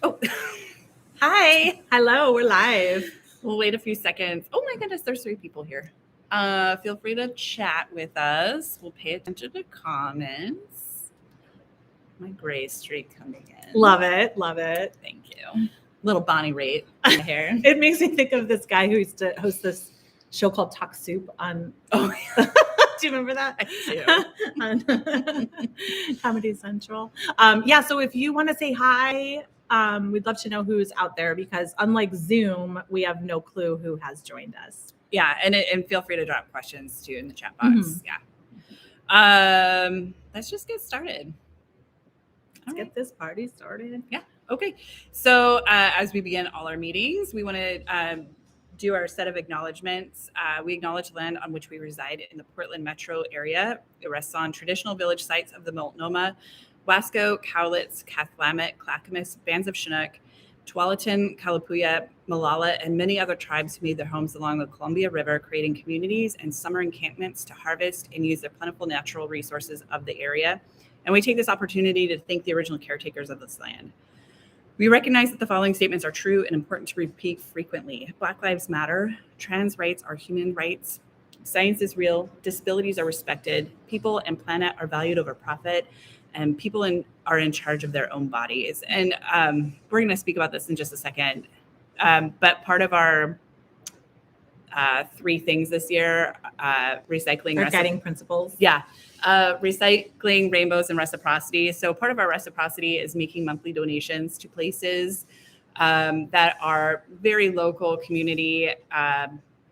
Oh, Hi. Hello. We're live. we'll wait a few seconds. Oh my goodness, there's 3 people here. Feel free to chat with us. We'll pay attention to comments. My gray streak coming in. Love it. Love it. Thank you. Little Bonnie Raitt in the hair. It makes me think of this guy who used to host this show called Talk Soup on. Oh, Do you remember that? I do. On Comedy Central. So if you want to say hi, we'd love to know who's out there because unlike Zoom, we have no clue who has joined us. Yeah, and feel free to drop questions too in the chat box. Yeah. Let's just get started. Let's get this party started. Yeah. Okay. So as we begin all our meetings, we want to do our set of acknowledgements. We acknowledge land on which we reside in the Portland metro area. It rests on traditional village sites of the Multnomah, Wasco, Cowlitz, Cathlamet, Clackamas, bands of Chinook, Tualatin, Kalapuya, Malala, and many other tribes who made their homes along the Columbia River, creating communities and summer encampments to harvest and use the plentiful natural resources of the area. And we take this opportunity to thank the original caretakers of this land. We recognize that the following statements are true and important to repeat frequently. Black lives matter. Trans rights are human rights. Science is real. Disabilities are respected. People and planet are valued over profit. And people are in charge of their own bodies. And we're going to speak about this in just a second. But part of our 3 things this year, recycling. Our guiding principles. Yeah. Recycling, rainbows, and reciprocity. So part of our reciprocity is making monthly donations to places that are very local community,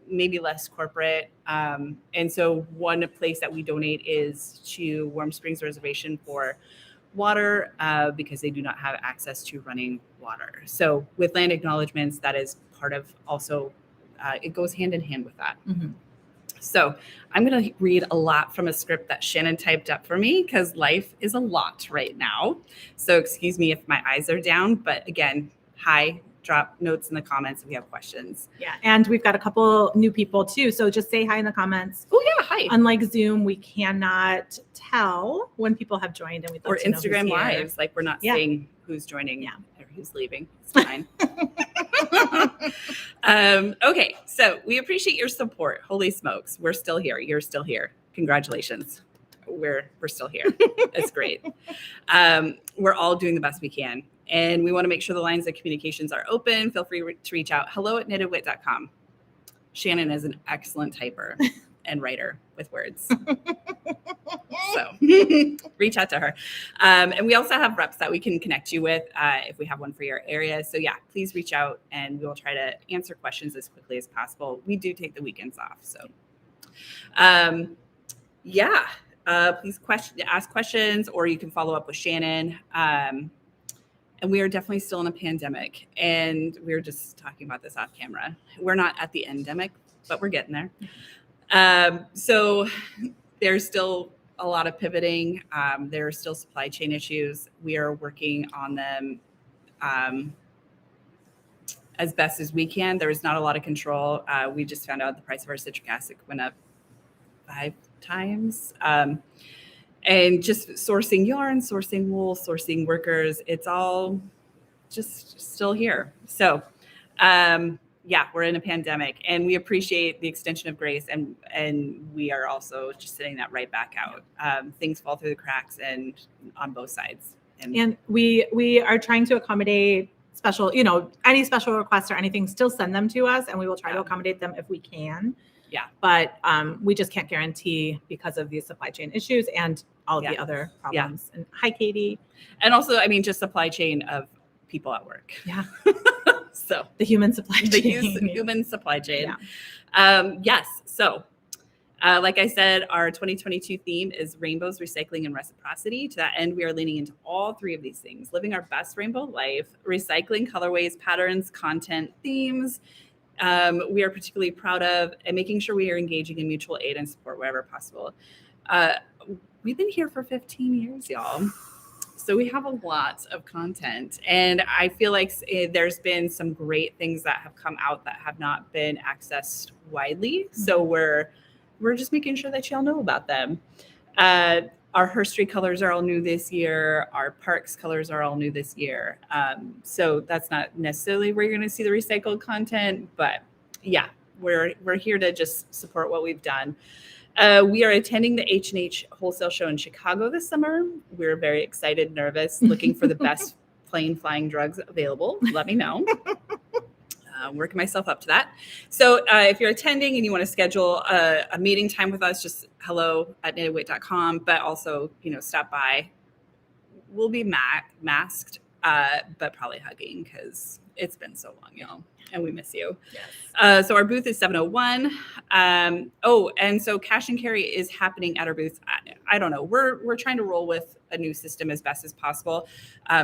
maybe less corporate. And so one place that we donate is to Warm Springs Reservation for water because they do not have access to running water. So with land acknowledgements, that is part of also, it goes hand in hand with that. Mm-hmm. So I'm going to read a lot from a script that Shannon typed up for me because life is a lot right now. So excuse me if my eyes are down, but again, hi, drop notes in the comments if you have questions. Yeah, and we've got a couple new people too. So just say hi in the comments. Oh yeah, hi. Unlike Zoom, we cannot tell when people have joined, and we'd love or to know Instagram who's here. Lives, like we're not saying who's joining or who's leaving. It's fine. Okay, so we appreciate your support. Holy smokes, we're still here. You're still here. Congratulations. We're still here. It's great. We're all doing the best we can. And we want to make sure the lines of communications are open. Feel free to reach out. hello@knittedwit.com. Shannon is an excellent typer and writer with words. So reach out to her. And we also have reps that we can connect you with if we have one for your area. So yeah, please reach out and we will try to answer questions as quickly as possible. We do take the weekends off. So please ask questions, or you can follow up with Shannon. And we are definitely still in a pandemic. And we were just talking about this off camera. We're not at the endemic, but we're getting there. So there's still a lot of pivoting. There are still supply chain issues. We are working on them as best as we can. There is not a lot of control. We just found out the price of our citric acid went up 5 times. And just sourcing yarn, sourcing wool, sourcing workers, it's all just still here. So, we're in a pandemic, and we appreciate the extension of grace, and we are also just sitting that right back out. Things fall through the cracks, and on both sides. And we are trying to accommodate special, any special requests or anything. Still send them to us, and we will try to accommodate them if we can. Yeah. But we just can't guarantee because of these supply chain issues and all of the other problems. And hi, Katie. And also, just supply chain of people at work. Yeah. So the human supply chain. The human supply chain. Yeah. Yes. So like I said, our 2022 theme is rainbows, recycling, and reciprocity. To that end, we are leaning into all 3 of these things: living our best rainbow life, recycling colorways, patterns, content, themes. We are particularly proud of, and making sure we are engaging in mutual aid and support wherever possible. We've been here for 15 years, y'all. So we have a lot of content, and I feel like there's been some great things that have come out that have not been accessed widely. So we're just making sure that y'all know about them. Our Herstory colors are all new this year. Our Parks colors are all new this year. So that's not necessarily where you're going to see the recycled content, but yeah, we're here to just support what we've done. We are attending the H&H Wholesale Show in Chicago this summer. We're very excited, nervous, looking for the best plane flying drugs available. Let me know. Working myself up to that. So if you're attending and you want to schedule a meeting time with us, just hello@knitedwit.com, but also, stop by. We'll be masked, but probably hugging because it's been so long, y'all, and we miss you. Yes. So our booth is 701. And so cash and carry is happening at our booth. I don't know. We're trying to roll with a new system as best as possible.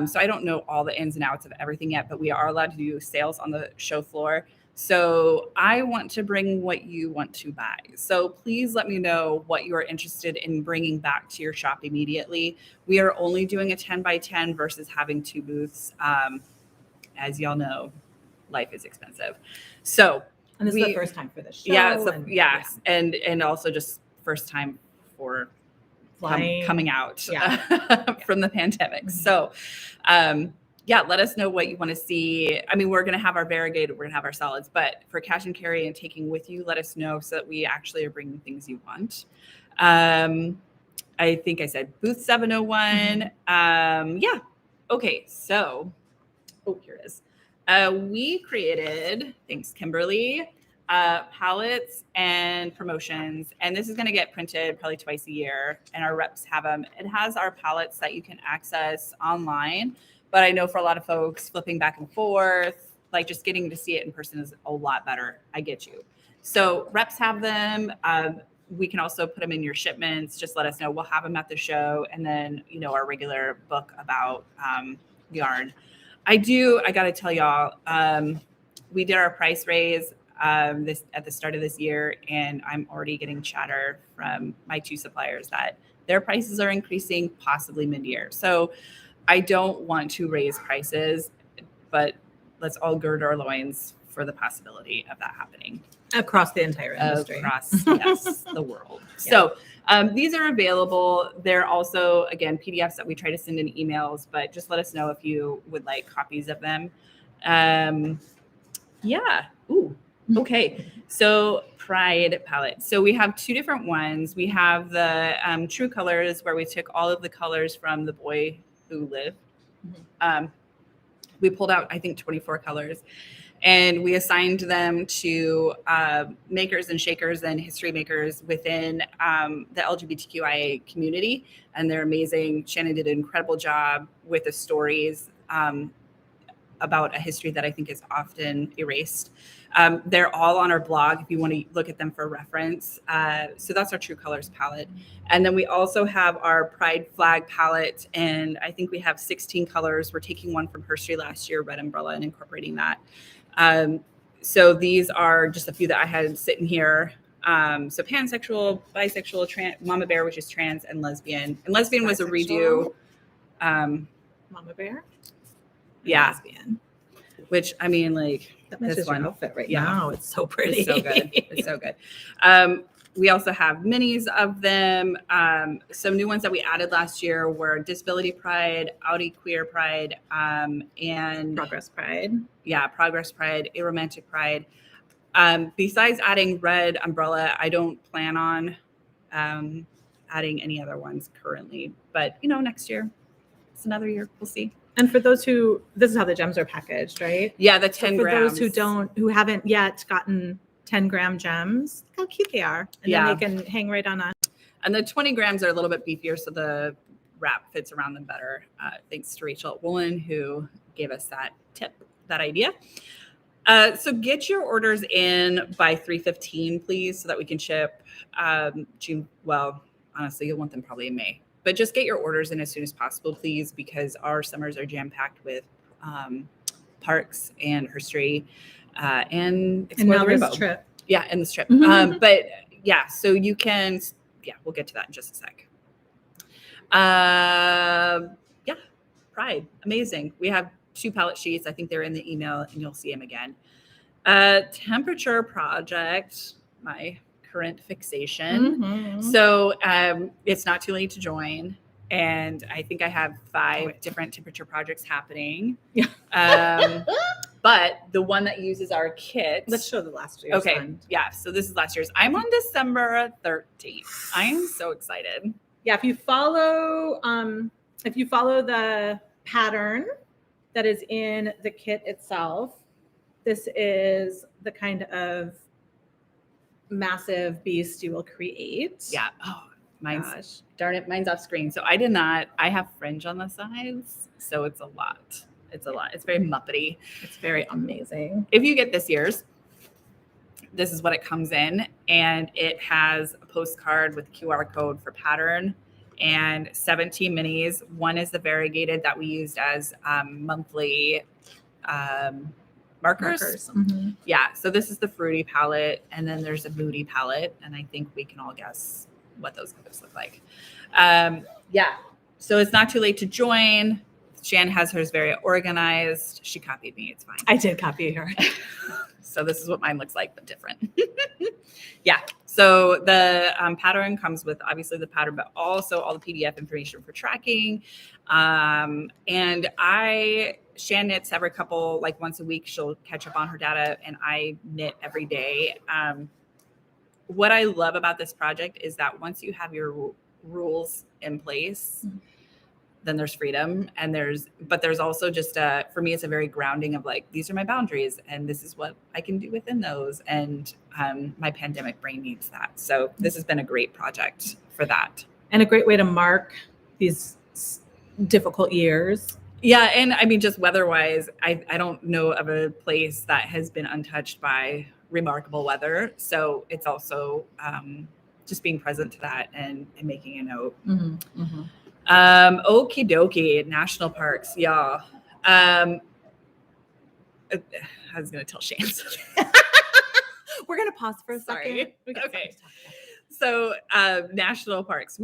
So I don't know all the ins and outs of everything yet, but we are allowed to do sales on the show floor. So I want to bring what you want to buy. So please let me know what you are interested in bringing back to your shop immediately. We are only doing a 10 by 10 versus having 2 booths. As y'all know, life is expensive. So And this is the first time for the show. Yeah, and also just first time for coming out from the pandemic. Mm-hmm. So, let us know what you want to see. I mean, we're going to have our variegated, we're going to have our solids, but for cash and carry and taking with you, let us know so that we actually are bringing things you want. I think I said booth 701. Mm-hmm. Okay. So, here it is. We created, thanks, Kimberly, palettes and promotions, and this is going to get printed probably twice a year, and our reps have them. It has our palettes that you can access online, but I know for a lot of folks flipping back and forth, like just getting to see it in person is a lot better. I get you. So reps have them. We can also put them in your shipments. Just let us know. We'll have them at the show, and then our regular book about yarn. I got to tell y'all, we did our price raise this at the start of this year, and I'm already getting chatter from my 2 suppliers that their prices are increasing possibly mid-year. So I don't want to raise prices, but let's all gird our loins for the possibility of that happening. Across the entire industry. Across, yes, the world. Yeah. So these are available. They're also, again, PDFs that we try to send in emails, but just let us know if you would like copies of them. Ooh, okay. So Pride palette. So we have 2 different ones. We have the True Colors, where we took all of the colors from The Boy Who Lived. Mm-hmm. We pulled out, I think, 24 colors. And we assigned them to makers and shakers and history makers within the LGBTQIA community. And they're amazing. Shannon did an incredible job with the stories about a history that I think is often erased. They're all on our blog if you want to look at them for reference. So that's our True Colors palette. And then we also have our Pride Flag palette. And I think we have 16 colors. We're taking one from Herstory last year, Red Umbrella, and incorporating that. So these are just a few that I had sitting here. So pansexual, bisexual, Mama Bear, which is trans, and lesbian. And lesbian was a redo. Mama Bear? Yeah. Lesbian. Which, I mean, like, that matches your outfit right now. It's so pretty. It's so good. It's so good. We also have minis of them. Some new ones that we added last year were Disability Pride, Audi Queer Pride, and Progress Pride. Yeah, Progress Pride, Aromantic Pride. Besides adding Red Umbrella, I don't plan on adding any other ones currently. But, next year, it's another year. We'll see. And for those this is how the gems are packaged, right? Yeah, the 10 grams. For those who haven't yet gotten 10-gram gems, look how cute they are. And then they can hang right on. And the 20 grams are a little bit beefier, so the wrap fits around them better. Thanks to Rachel at Woolen, who gave us that idea. So get your orders in by 3/15, please, so that we can ship June. Well, honestly, you'll want them probably in May. But just get your orders in as soon as possible, please, because our summers are jam-packed with parks and Herstory and Explore the Rainbow. Trip. Yeah, and this trip. Mm-hmm. But yeah, so you can, we'll get to that in just a sec. Pride, amazing. We have 2 palette sheets. I think they're in the email, and you'll see them again. Temperature Project, my current fixation. Mhm. So it's not too late to join. And I think I have 5 different temperature projects happening. Yeah. But the one that uses our kit. Let's show the last year's Okay. one. Yeah. So this is last year's. I'm on December 13th. I am so excited. Yeah. If you follow the pattern that is in the kit itself, this is the kind of massive beast you will create. Yeah. Oh, Gosh. darn it. Mine's off screen. So I have fringe on the sides. So it's a lot. It's a lot. It's very Muppety. It's very amazing. If you get this year's, this is what it comes in. And it has a postcard with QR code for pattern and 17 minis. One is the variegated that we used as monthly markers. Mhm. Yeah. So this is the fruity palette. And then there's a moody palette. And I think we can all guess what those colors look like. Yeah. So it's not too late to join. Shan has hers very organized. She copied me. It's fine. I did copy her. So this is what mine looks like, but different. Yeah. So the pattern comes with obviously the pattern, but also all the PDF information for tracking. And Shan knits every couple, like once a week, she'll catch up on her data, and I knit every day. What I love about this project is that once you have your rules in place, then there's freedom, and there's also just for me, it's a very grounding of like, these are my boundaries and this is what I can do within those. And my pandemic brain needs that. So this has been a great project for that. And a great way to mark these difficult years. Yeah. And I mean, just weather-wise, I don't know of a place that has been untouched by remarkable weather. So it's also just being present to that and making a note. Mm-hmm. Mm-hmm. Okie dokie, national parks, y'all. I was gonna tell Shan something. We're gonna pause for a Sorry. second. Okay. So national parks.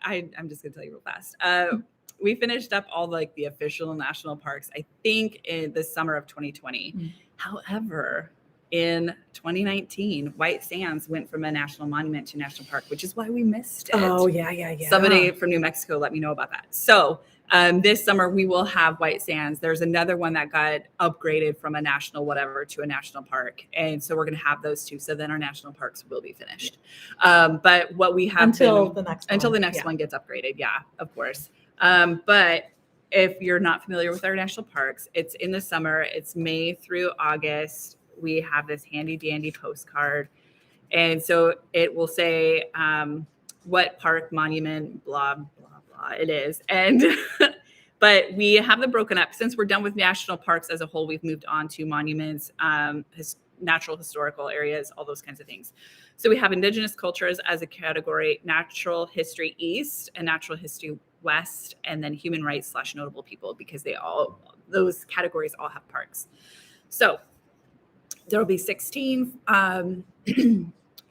I'm just gonna tell you real fast. We finished up all like the official national parks, I think, in the summer of 2020. Mm. However, in 2019, White Sands went from a national monument to national park, which is why we missed it. Oh, yeah. Somebody from New Mexico let me know about that. So this summer we will have White Sands. There's another one that got upgraded from a national whatever to a national park. And so we're going to have those two. So then our national parks will be finished. But what we have until the next one gets upgraded. Yeah, of course. But if you're not familiar with our national parks, it's in the summer. It's May through August. We have this handy dandy postcard. And so it will say what park, monument, blah, blah, blah it is. And but we have them broken up. Since we're done with national parks as a whole, we've moved on to monuments, natural historical areas, all those kinds of things. So we have indigenous cultures as a category, natural history east and natural history west, and then human rights / notable people, because those categories all have parks. So there'll be 16.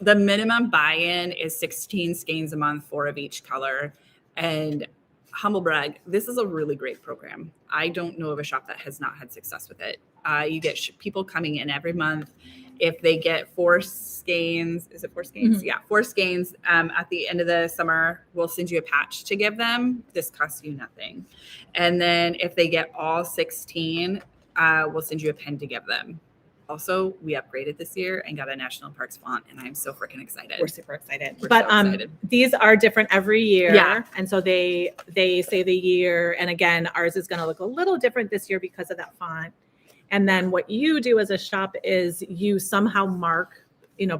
The minimum buy-in is 16 skeins a month, 4 of each color. And humble brag, this is a really great program. I don't know of a shop that has not had success with it. You get people coming in every month. If they get 4 skeins, is it 4 skeins? Mm-hmm. Yeah, 4 skeins at the end of the summer, we'll send you a patch to give them. This costs you nothing. And then if they get all 16, we'll send you a pen to give them. Also, we upgraded this year and got a national parks font, and I'm so freaking excited. We're super excited. Excited. These are different every year. Yeah. And so they say the year, and again, ours is going to look a little different this year because of that font. And then what you do as a shop is you somehow mark,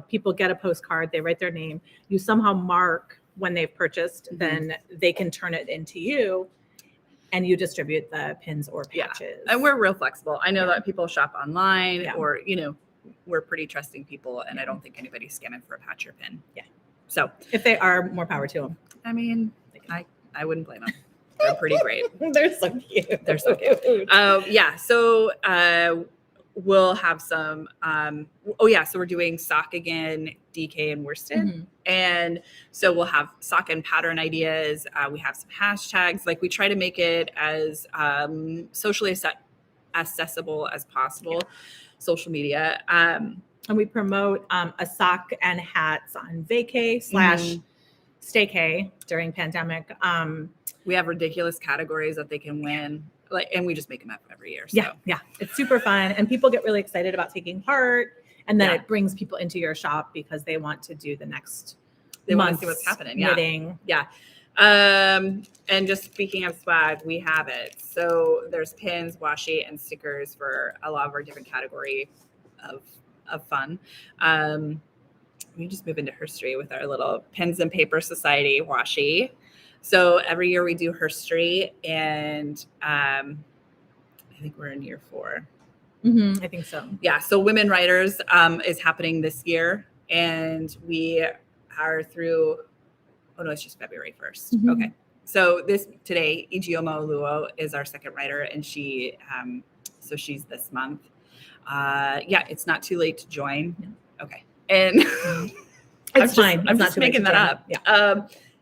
people get a postcard, they write their name, you somehow mark when they've purchased, mm-hmm. then they can turn it into you. And you distribute the pins or patches. Yeah. And we're real flexible. I know that people shop online or, we're pretty trusting people. And I don't think anybody's scamming for a patch or pin. Yeah. So if they are, more power to them. I mean, I wouldn't blame them. They're pretty great. They're so cute. They're so cute. Yeah. So we'll have some, so we're doing sock again, DK and worsted. Mm-hmm. And so we'll have sock and pattern ideas. We have some hashtags. Like, we try to make it as socially accessible as possible, social media. And we promote a sock and hats on vacay / staycay during pandemic. We have ridiculous categories that they can win, and we just make them up every year. So. Yeah, it's super fun, and people get really excited about taking part. And then it brings people into your shop because they want to do the next. They want to see what's happening. Knitting. Yeah. And just speaking of swag, we have it. So there's pins, washi, and stickers for a lot of our different category of fun. We just move into herstory with our little Pens and Paper Society washi. So every year we do herstory, and I think we're in year 4. I think so. Yeah. So Women Writers is happening this year, and we are through. Oh no, it's just February 1st. Okay. So today, Ijeoma Oluo is our second writer, and she's this month. It's not too late to join. No. Okay. And it's fine. I'm just making that up.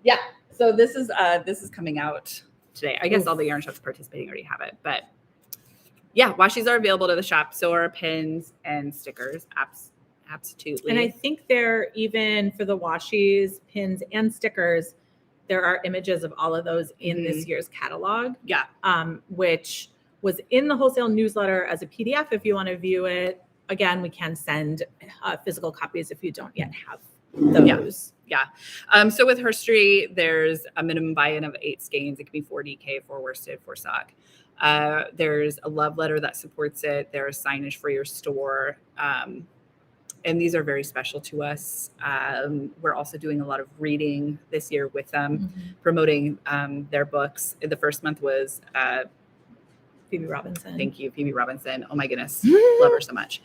Yeah. So this is coming out today. I guess all the yarn shops participating already have it, but yeah, washies are available to the shop. So are pins and stickers. Absolutely. And I think they're even for the washies, pins, and stickers, there are images of all of those in this year's catalog. Yeah. Which was in the Wholesale newsletter as a PDF if you want to view it. Again, we can send physical copies if you don't yet have those. Yeah. So with herstory, there's a minimum buy-in of 8 skeins. It can be 4 DK, 4 worsted, 4 sock. There's a love letter that supports it. There's signage for your store. And these are very special to us. We're also doing a lot of reading this year with them, promoting their books. The first month was Phoebe Robinson. Thank you, Phoebe Robinson. Oh my goodness. Love her so much.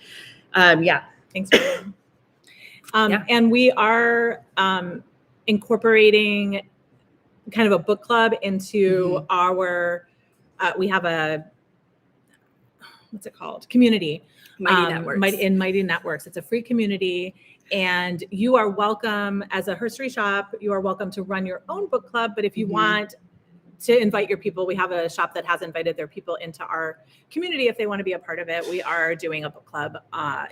Thanks for that. And we are incorporating kind of a book club into our, we have a, what's it called? Community. Mighty Networks. Mighty Networks. It's a free community. And you are welcome as a herstory shop. You are welcome to run your own book club. But if you want to invite your people, we have a shop that has invited their people into our community if they want to be a part of it. We are doing a book club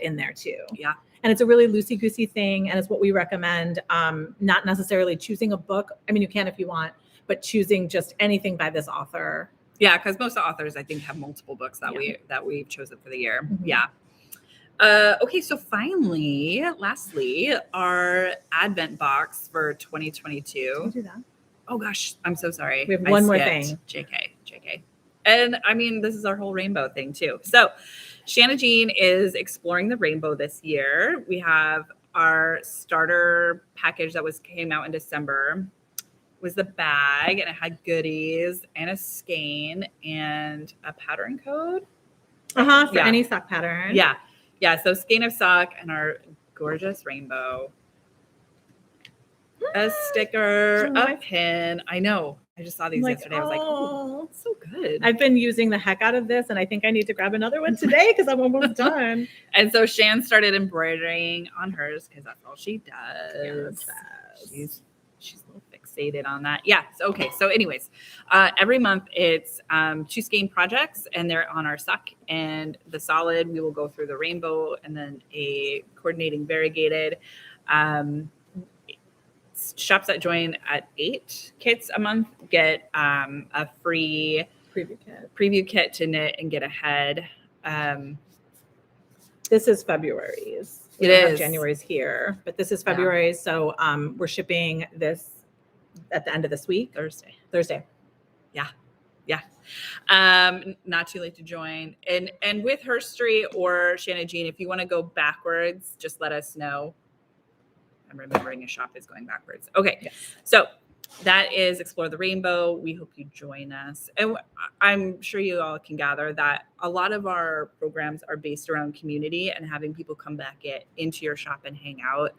in there too. Yeah. And it's a really loosey-goosey thing. And it's what we recommend, not necessarily choosing a book. I mean, you can if you want, but choosing just anything by this author. Yeah, because most authors, I think, have multiple books that we've chosen for the year. Yeah. Okay, so lastly, our Advent box for 2022. Can we do that? Oh gosh, I'm so sorry. We have one more thing. JK. And I mean, this is our whole rainbow thing too. So Shanna Jean is exploring the rainbow this year. We have our starter package that came out in December. Was the bag, and it had goodies and a skein and a pattern code. For any sock pattern. Yeah. So skein of sock and our gorgeous rainbow. A sticker, a pin. I know. I just saw these yesterday. I was like, oh, it's so good. I've been using the heck out of this, and I think I need to grab another one today because I'm almost done. And so Shan started embroidering on hers because that's all she does. Yes. She's a little fixated on that. Yeah. So anyways, every month it's 2 skein projects, and they're on our sock and the solid. We will go through the rainbow and then a coordinating variegated. Shops that join at 8 kits a month get a free preview kit to knit and get ahead. This is February's. We don't have January's here, but this is February. So we're shipping this at the end of this week. Thursday. Yeah. Not too late to join. And with herstory or Shanna Jean, if you want to go backwards, just let us know. I'm remembering a shop is going backwards. Okay. Yes. So that is Explore the Rainbow. We hope you join us. And I'm sure you all can gather that a lot of our programs are based around community and having people come back into your shop and hang out.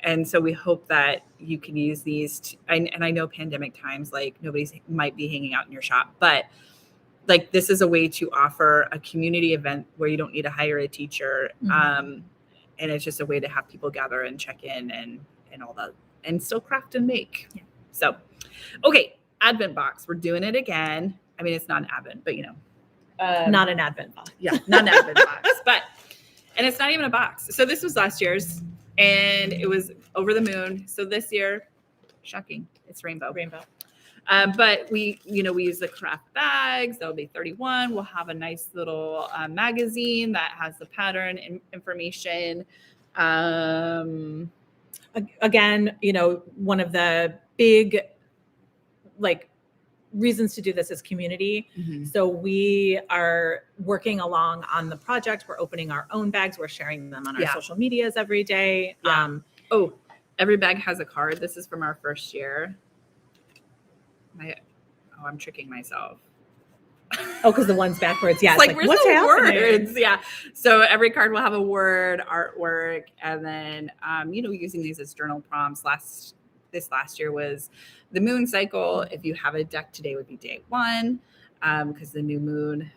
And so we hope that you can use these. And I know pandemic times, like nobody's might be hanging out in your shop, but like this is a way to offer a community event where you don't need to hire a teacher. And it's just a way to have people gather and check in and all that, and still craft and make. Yeah. So, okay, Advent box. We're doing it again. I mean, it's not an Advent, but not an Advent box. Yeah, not an Advent box. But And it's not even a box. So this was last year's, and it was over the moon. So this year, shocking, it's rainbow. But we use the craft bags. That'll be 31. We'll have a nice little magazine that has the pattern information. Again, one of the big reasons to do this is community. Mm-hmm. So we are working along on the project. We're opening our own bags. We're sharing them on our social medias every day. Yeah. Every bag has a card. This is from our first year. I'm tricking myself. Because the one's backwards. Yeah. It's like what's the happening? Words? Yeah. So every card will have a word, artwork, and then, using these as journal prompts. This last year was the moon cycle. If you have a deck, today would be day 1, because the new moon.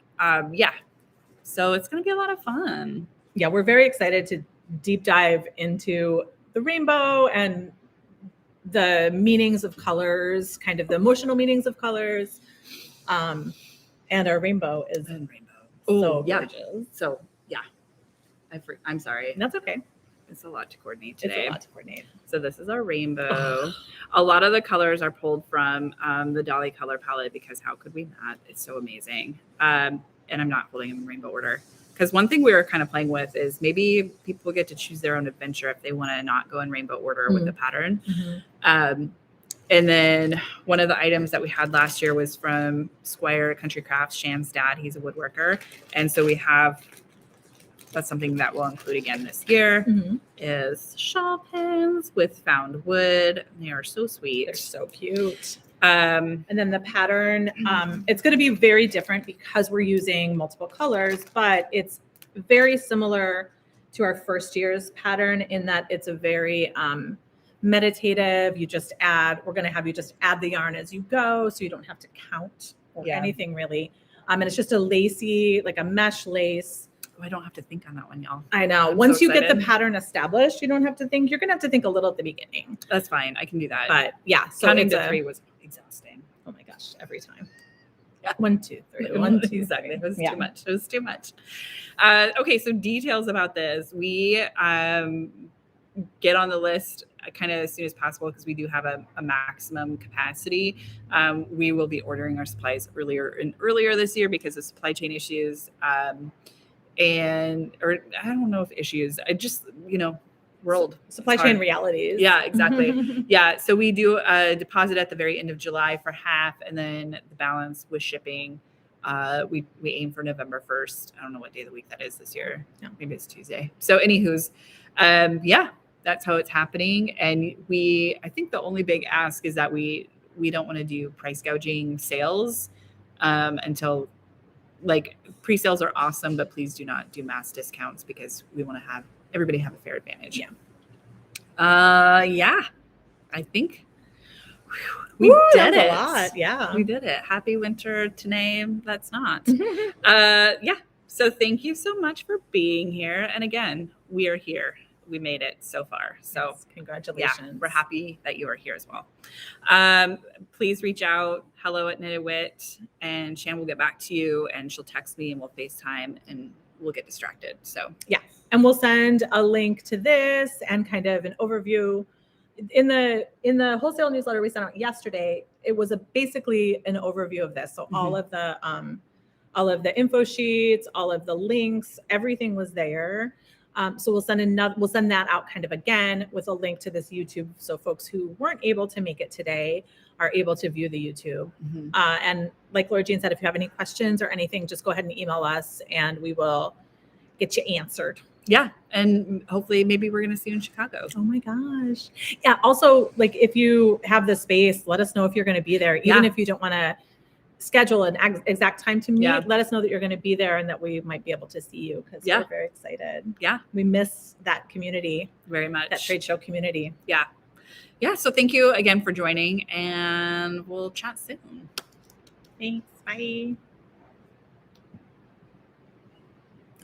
So it's going to be a lot of fun. Yeah. We're very excited to deep dive into the rainbow and the meanings of colors, kind of the emotional meanings of colors. And our rainbow is so gorgeous. So I'm sorry. That's okay. It's a lot to coordinate today. So this is our rainbow. A lot of the colors are pulled from the Dolly color palette, because how could we not? It's so amazing. And I'm not holding them in rainbow order, because one thing we were kind of playing with is maybe people get to choose their own adventure if they want to not go in rainbow order with the pattern. Mm-hmm. And then one of the items that we had last year was from Squire Country Crafts, Shan's dad. He's a woodworker. And so that's something that we'll include again this year, is shawl pins with found wood. They are so sweet. They're so cute. And then the pattern, it's going to be very different because we're using multiple colors, but it's very similar to our first year's pattern in that it's a very meditative. We're going to have you just add the yarn as you go, so you don't have to count or anything really. And it's just a lacy, like a mesh lace. I don't have to think on that one, y'all. I know. Once you get the pattern established, you don't have to think. You're going to have to think a little at the beginning. That's fine. I can do that. But yeah, so counting to 3 was exhausting. Oh my gosh, every time. Yeah. 1, 2, 3. 1, 2, exactly. It was too much. Okay, so details about this. We get on the list kind of as soon as possible, because we do have a maximum capacity. We will be ordering our supplies earlier this year because of supply chain issues. Or I don't know if issues, I just, world supply chain realities. Yeah, exactly. Yeah. So we do a deposit at the very end of July for half, and then the balance with shipping. We aim for November 1st. I don't know what day of the week that is this year. Yeah. Maybe it's Tuesday. So anywho's, that's how it's happening. And I think the only big ask is that we don't want to do price gouging sales until, like, pre-sales are awesome, but please do not do mass discounts, because we want to have everybody have a fair advantage. Yeah. I think we did it. A lot. Yeah. We did it. Happy winter to name that's not. So thank you so much for being here. And again, we are here. We made it so far. So congratulations. Yeah, we're happy that you are here as well. Please reach out, hello@knitted.wit, and Shan will get back to you, and she'll text me, and we'll FaceTime, and we'll get distracted. So yeah. And we'll send a link to this and kind of an overview. In the wholesale newsletter we sent out yesterday, it was basically an overview of this. So all of the info sheets, all of the links, everything was there. So we'll send that out kind of again with a link to this YouTube, so folks who weren't able to make it today are able to view the YouTube. And like Laura Jean said, if you have any questions or anything, just go ahead and email us, and we will get you answered. Yeah, and hopefully maybe we're going to see you in Chicago. Oh my gosh. Yeah. Also, like, if you have the space, let us know if you're going to be there, even if you don't want to schedule an exact time to meet. Let us know that you're going to be there and that we might be able to see you, because we're very excited. Yeah, we miss that community very much, that trade show community. Yeah. So thank you again for joining, and we'll chat soon. Thanks. Bye.